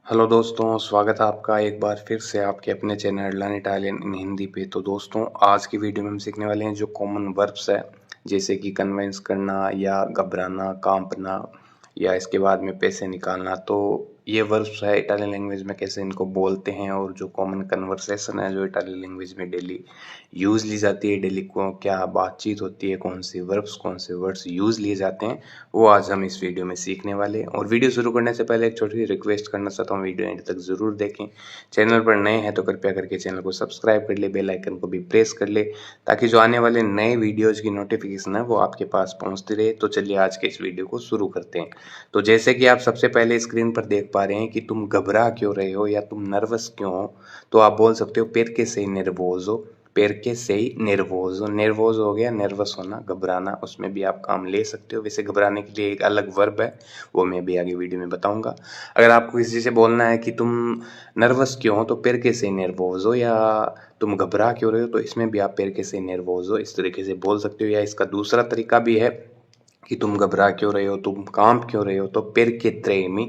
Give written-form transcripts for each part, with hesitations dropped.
Hello दोस्तों, स्वागत है आपका एक बार फिर से आपके अपने चैनल लर्न इटालियन इन हिंदी पे। तो दोस्तों, आज की वीडियो में हम सीखने वाले हैं जो कॉमन वर्ब्स है, जैसे कि कन्विंस करना या घबराना, कांपना या इसके बाद में पैसे निकालना। तो ये वर्ब्स है इटालियन लैंग्वेज में, कैसे इनको बोलते हैं और जो कॉमन कन्वर्सेशन है जो इटालियन लैंग्वेज में डेली यूज़ ली जाती है, डेली को क्या बातचीत होती है, कौन से वर्ब्स कौन से वर्ड्स यूज़ लिए जाते हैं, वो आज हम इस वीडियो में सीखने वाले हैं। और वीडियो शुरू करने से पहले एक छोटी सी रिक्वेस्ट करना चाहता हूँ, वीडियो एंड तक ज़रूर देखें। चैनल पर नए हैं तो कृपया करके चैनल को सब्सक्राइब कर ले, बेल आइकन को भी प्रेस कर ले, ताकि जो आने वाले नए वीडियोज़ की नोटिफिकेशन है वो आपके पास पहुँचती रहे। तो चलिए आज के इस वीडियो को शुरू करते हैं। तो जैसे कि आप सबसे पहले स्क्रीन पर देख पा रहे हैं कि तुम घबरा क्यों रहे हो या तुम नर्वस क्यों हो, तो आप बोल सकते हो perché sei nervoso, perché sei nervoso। nervoso हो गया नर्वस होना, घबराना, उसमें भी आप काम ले सकते हो। वैसे घबराने के लिए एक अलग वर्ब है, वो मैं भी आगे वीडियो में बताऊंगा। अगर आपको किसी से बोलना है कि तुम नर्वस क्यों हो, तो perché sei nervoso, या तुम घबरा क्यों रहे हो, तो इसमें भी आप perché sei nervoso इस तरीके से बोल सकते हो। या इसका दूसरा तरीका भी है कि तुम घबरा क्यों रहे हो, तुम कांप क्यों रहे हो, तो perché tremi,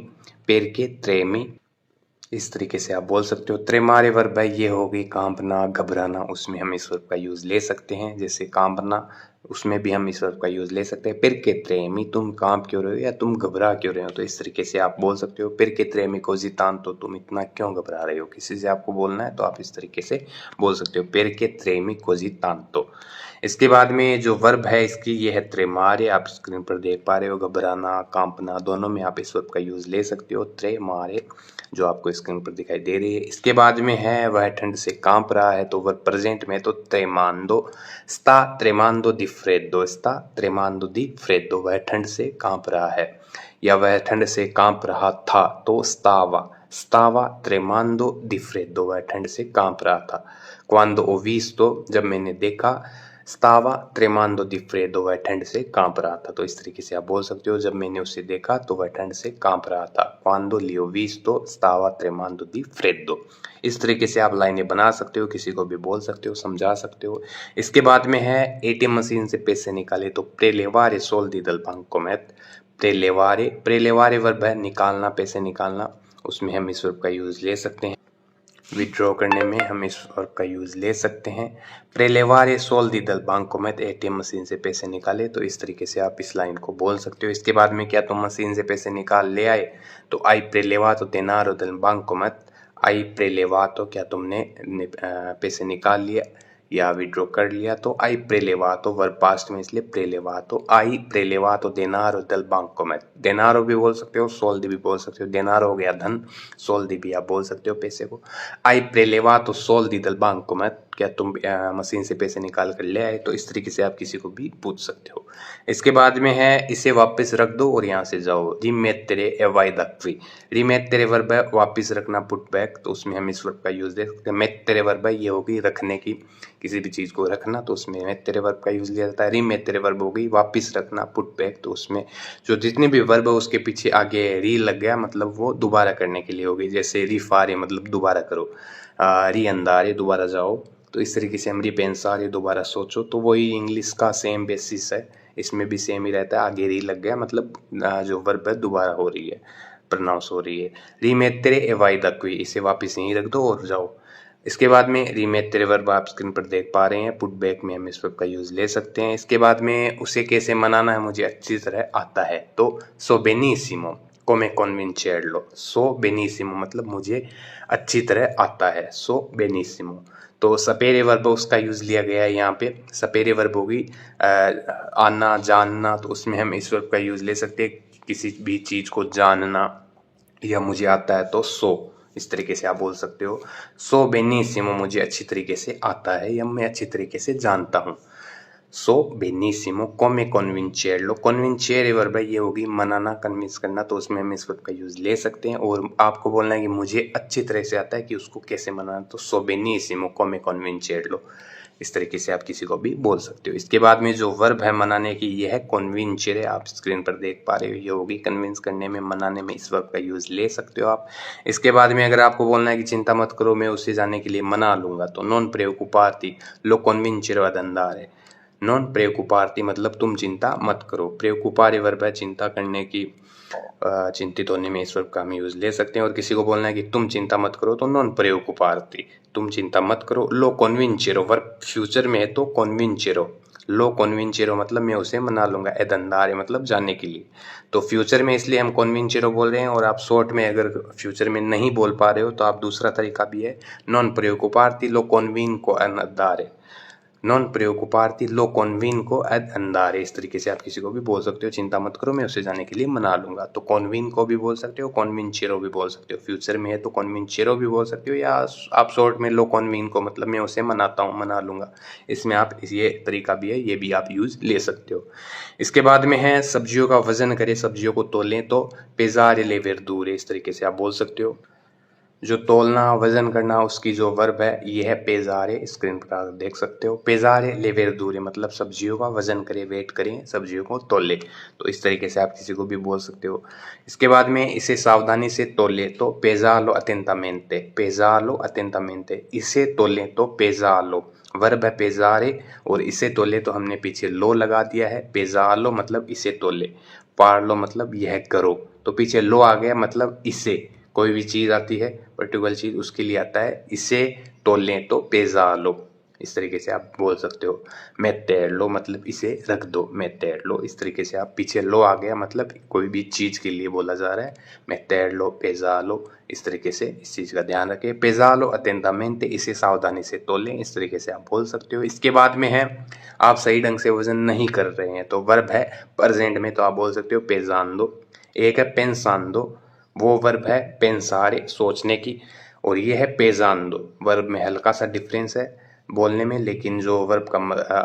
perché tremi इस तरीके से आप बोल सकते हो। त्रेमारे वर्ब है, ये हो गई कांपना, घबराना, उसमें हम इस वर्ब का यूज़ ले सकते हैं। जैसे कांपना, उसमें भी हम इस वर्ब का यूज़ ले सकते हैं। perché tremi, तुम कांप क्यों रहे हो या तुम घबरा क्यों रहे हो, तो इस तरीके से आप बोल सकते हो। perché tremi così tanto, तुम इतना क्यों घबरा रहे हो। किसी से आपको बोलना है तो आप इस तरीके से बोल सकते हो, perché tremi così tanto। इसके बाद में जो वर्ब है इसकी, ये है त्रेमारे। आप स्क्रीन पर देख पा रहे हो, घबराना, कांपना, दोनों में आप इस वर्ब का यूज़ ले सकते हो, त्रेमारे, जो आपको स्क्रीन पर दिखाई दे रही है। इसके बाद में है वह ठंड से कांप रहा है, तो वर्ब प्रेजेंट में, तो tremando, sta tremando di freddo, sta tremando di freddo, वह ठंड से कांप रहा है। या वह ठंड से कांप रहा था, तो stava tremando di freddo, वह ठंड से कांप रहा था। quando ho visto, जब मैंने देखा, stava tremando di freddo, वह ठंड से कांप रहा था। तो इस तरीके से आप बोल सकते हो, जब मैंने उसे देखा तो वह ठंड से कांप रहा था। quando li ho visto stava tremando di freddo। इस तरीके से आप लाइनें बना सकते हो, किसी को भी बोल सकते हो, समझा सकते हो। इसके बाद में है एटीएम मशीन से पैसे निकाले, तो prelevare soldi dal bancomat, prelevare verb है निकालना, पैसे निकालना, उसमें हम इस वर्ब का यूज़ ले सकते हैं। विड्रॉ करने में हम इस वर्ब का यूज़ ले सकते हैं। prelevare soldi dal bancomat, ATM machine से पैसे निकाले, तो इस तरीके से आप इस लाइन को बोल सकते हो। इसके बाद में क्या तुम मशीन से पैसे निकाल ले आए, तो hai prelevato denaro dal bancomat, hai prelevato, क्या तुमने पैसे निकाल लिया या विड्रॉ कर लिया, तो hai prelevato, वर्ब पास्ट में इसलिए prelevato, hai prelevato denaro dal bancomat। denaro भी बोल सकते हो, soldi भी बोल सकते हो। denaro हो गया धन, soldi भी आप बोल सकते हो पैसे को। hai prelevato soldi dal bancomat, क्या तुम मशीन से पैसे निकाल कर ले आए, तो इस तरीके से आप किसी को भी पूछ सकते हो। इसके बाद में है इसे वापस रख दो और यहाँ से जाओ, rimettere e vai da qui। rimettere verb है वापस रखना, पुट बैक, तो उसमें हम इस वर्ब का यूज़ दे सकते हैं। mettere वर्ब है, ये होगी रखने की, किसी भी चीज़ को रखना, तो उसमें mettere वर्ब का यूज़ लिया जाता है। rimettere वर्ब हो गई वापस रखना, पुट बैक, तो उसमें जो जितने भी वर्ब है उसके पीछे आगे री लग गया, मतलब वो दोबारा करने के लिए हो गई। जैसे रिफारे मतलब दोबारा करो, री अंदारे दोबारा जाओ, तो इस तरीके से हम रिपेंसारे दोबारा सोचो, तो वही इंग्लिश का सेम बेसिस है, इसमें भी सेम ही रहता है। आगे री लग गया मतलब जो वर्ब है दोबारा हो रही है, प्रोनाउंस हो रही है। रिमेत्रे ए वाई द क्वी, इसे वापस यहीं रख दो और जाओ। इसके बाद में रिमेत्रे वर्ब आप स्क्रीन पर देख पा रहे हैं, पुट बैक में हम इस वर्ब का यूज़ ले सकते हैं। इसके बाद में उसे कैसे मनाना है मुझे अच्छी तरह आता है, तो सो बेनिसिमो come convincerlo, सो बेनिसिमो मतलब मुझे अच्छी तरह आता है, सो बेनिसिमो। तो सपेरे वर्ब उसका यूज़ लिया गया है यहाँ पे। सपेरे वर्ब होगी आना, जानना, तो उसमें हम इस वर्ब का यूज़ ले सकते हैं, किसी भी चीज़ को जानना, या मुझे आता है तो सो, इस तरीके से आप बोल सकते हो। सो बेनिसिमो, मुझे अच्छी तरीके से आता है या मैं अच्छी तरीके से जानता हूँ। सो बेनिसिमो come convincerlo, convincere वर्ब है, ये होगी मनाना, कन्विंस करना, तो उसमें हम इस वर्ब का यूज़ ले सकते हैं। और आपको बोलना है कि मुझे अच्छी तरह से आता है कि उसको कैसे मनाना, तो सो बेनिसिमो come convincerlo, इस तरीके से आप किसी को भी बोल सकते हो। इसके बाद में जो वर्ब है मनाने की, ये है कन्विंचरे, आप स्क्रीन पर देख पा रहे हो, ये होगी कन्विंस करने में, मनाने में इस वर्ब का यूज़ ले सकते हो आप। इसके बाद में अगर आपको बोलना है कि चिंता मत करो, मैं उससे जाने के लिए मना लूंगा, तो नॉन preoccuparti lo convincerò ad andare। नॉन प्रेकुपार्टी मतलब तुम चिंता मत करो। प्रेकुपारे वर्ब है चिंता करने की, चिंतित होने में इस वर्ब का हम यूज ले सकते हैं। और किसी को बोलना है कि तुम चिंता मत करो तो नॉन प्रेओकुपार्ती, तुम चिंता मत करो। लो कॉन्विंचेरो, वर्ब फ्यूचर में है तो कॉन्विंचेरो, लो कॉन्विंचेरो मतलब मैं उसे मना लूंगा। एद अंदारे मतलब जाने के लिए, तो फ्यूचर में इसलिए हम कॉन्विंचेरो बोल रहे हैं। और आप शॉर्ट में अगर फ्यूचर में नहीं बोल पा रहे हो तो आप दूसरा तरीका भी है, नॉन प्रेओकुपार्ती लो कॉन्विंको अंदारे, नॉन प्रेओकुपार्ती लो कॉन्विन को एड अंदारे। इस तरीके से आप किसी को भी बोल सकते हो, चिंता मत करो मैं उसे जाने के लिए मना लूंगा। तो कॉन्विन को भी बोल सकते हो, कॉन्विंचेरो भी बोल सकते हो। फ्यूचर में है तो कॉन्विंचेरो भी बोल सकते हो, या आप शॉर्ट में लो कॉन्विन को मतलब मैं उसे मनाता हूँ, मना लूंगा। इसमें आप ये तरीका भी है, ये भी आप यूज ले सकते हो। इसके बाद में है सब्जियों का वजन करें, सब्जियों को तोलें, तो पेजारे ले वेरदूरे, इस तरीके से आप बोल सकते हो। जो तोलना वजन करना उसकी जो वर्ब है ये है पेजारे, स्क्रीन पर आप देख सकते हो। पेजारे ले वेरदूरे मतलब सब्जियों का वजन करें, वेट करें, सब्जियों को तोले। तो इस तरीके से आप किसी को भी बोल सकते हो। इसके बाद में इसे सावधानी से तोले, तो पेजालो अटेंटामेंटे, पेजालो अटेंटामेंटे, इसे तोले तो पेजालो, वर्ब है पेजारे और इसे तोले तो हमने पीछे लो लगा दिया है। पेजालो मतलब इसे तोले, पार्लो मतलब यह करो, तो पीछे लो आ गया मतलब इसे, कोई भी चीज आती है पर्टिकुलर चीज उसके लिए आता है इसे तोलें तो पेजालो, इस तरीके से आप बोल सकते हो। मेतेलो मतलब इसे रख दो, मेतेलो, इस तरीके से आप पीछे लो आ गया मतलब कोई भी चीज के लिए बोला जा रहा है। मेतेलो पेजालो, इस तरीके से इस चीज का ध्यान रखें। पेजालो अटेंटामेंटे, इसे सावधानी से तोलें, इस तरीके से आप बोल सकते हो। इसके बाद में है आप सही ढंग से वजन नहीं कर रहे हैं, तो वर्ब है प्रेजेंट में, तो आप बोल सकते हो पेजांदो। एक है पेंसांदो, वो वर्ब है पेंसारे, सोचने की, और ये है पेजांदो। वर्ब में हल्का सा डिफरेंस है बोलने में, लेकिन जो वर्ब का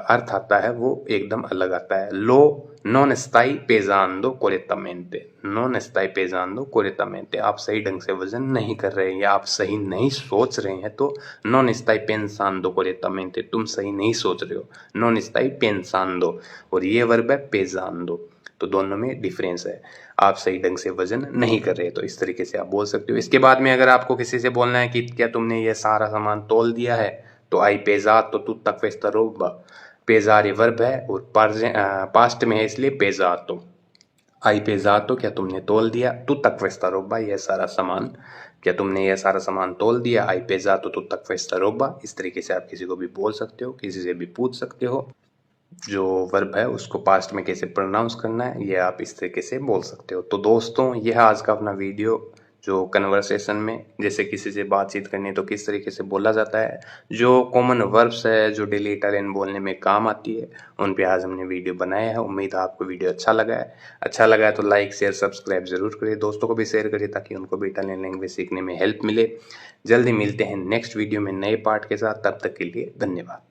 अर्थ आता है वो एकदम अलग आता है। लो नॉन स्ताई पेजांदो कोरेक्टमेंटे, नॉन स्ताई पेजांदो कोरेक्टमेंटे, आप सही ढंग से वजन नहीं कर रहे हैं या आप सही नहीं सोच रहे हैं, तो नॉन स्ताई पेंसांदो कोरेक्टमेंटे, तुम सही नहीं सोच रहे हो, नॉन स्ताई पेंसांदो, और ये वर्ब है पेजांदो। तो दोनों में डिफरेंस है, आप सही ढंग से वजन नहीं कर रहे, तो इस तरीके से आप बोल सकते हो। इसके बाद में अगर आपको किसी से बोलना है कि क्या तुमने ये सारा सामान तोल दिया है, तो आई पेजात, तो तू तक फेस्तरोबा, पेजारे वर्ब है और पास्ट में है इसलिए पेजातो, आई पेजातो, क्या तुमने तोल दिया, तू तक फेस्तरोबा, ये सारा सामान, क्या तुमने ये सारा सामान तोल दिया, आई पेजातो तू तक फेस्तरोबा। इस तरीके से आप किसी को भी बोल सकते हो, किसी से भी पूछ सकते हो। जो वर्ब है उसको पास्ट में कैसे प्रोनाउंस करना है ये आप इस तरीके से बोल सकते हो। तो दोस्तों ये है आज का अपना वीडियो, जो कन्वर्सेशन में जैसे किसी से बातचीत करनी है तो किस तरीके से बोला जाता है, जो कॉमन वर्ब्स है जो डेली इटालियन बोलने में काम आती है, उन पे आज हमने वीडियो बनाया है। उम्मीद है आपको वीडियो अच्छा लगा है। अच्छा लगा है तो लाइक शेयर सब्सक्राइब जरूर करिए, दोस्तों को भी शेयर करिए ताकि उनको भी इटालियन लैंग्वेज सीखने में हेल्प मिले। जल्दी मिलते हैं नेक्स्ट वीडियो में नए पार्ट के साथ, तब तक के लिए धन्यवाद।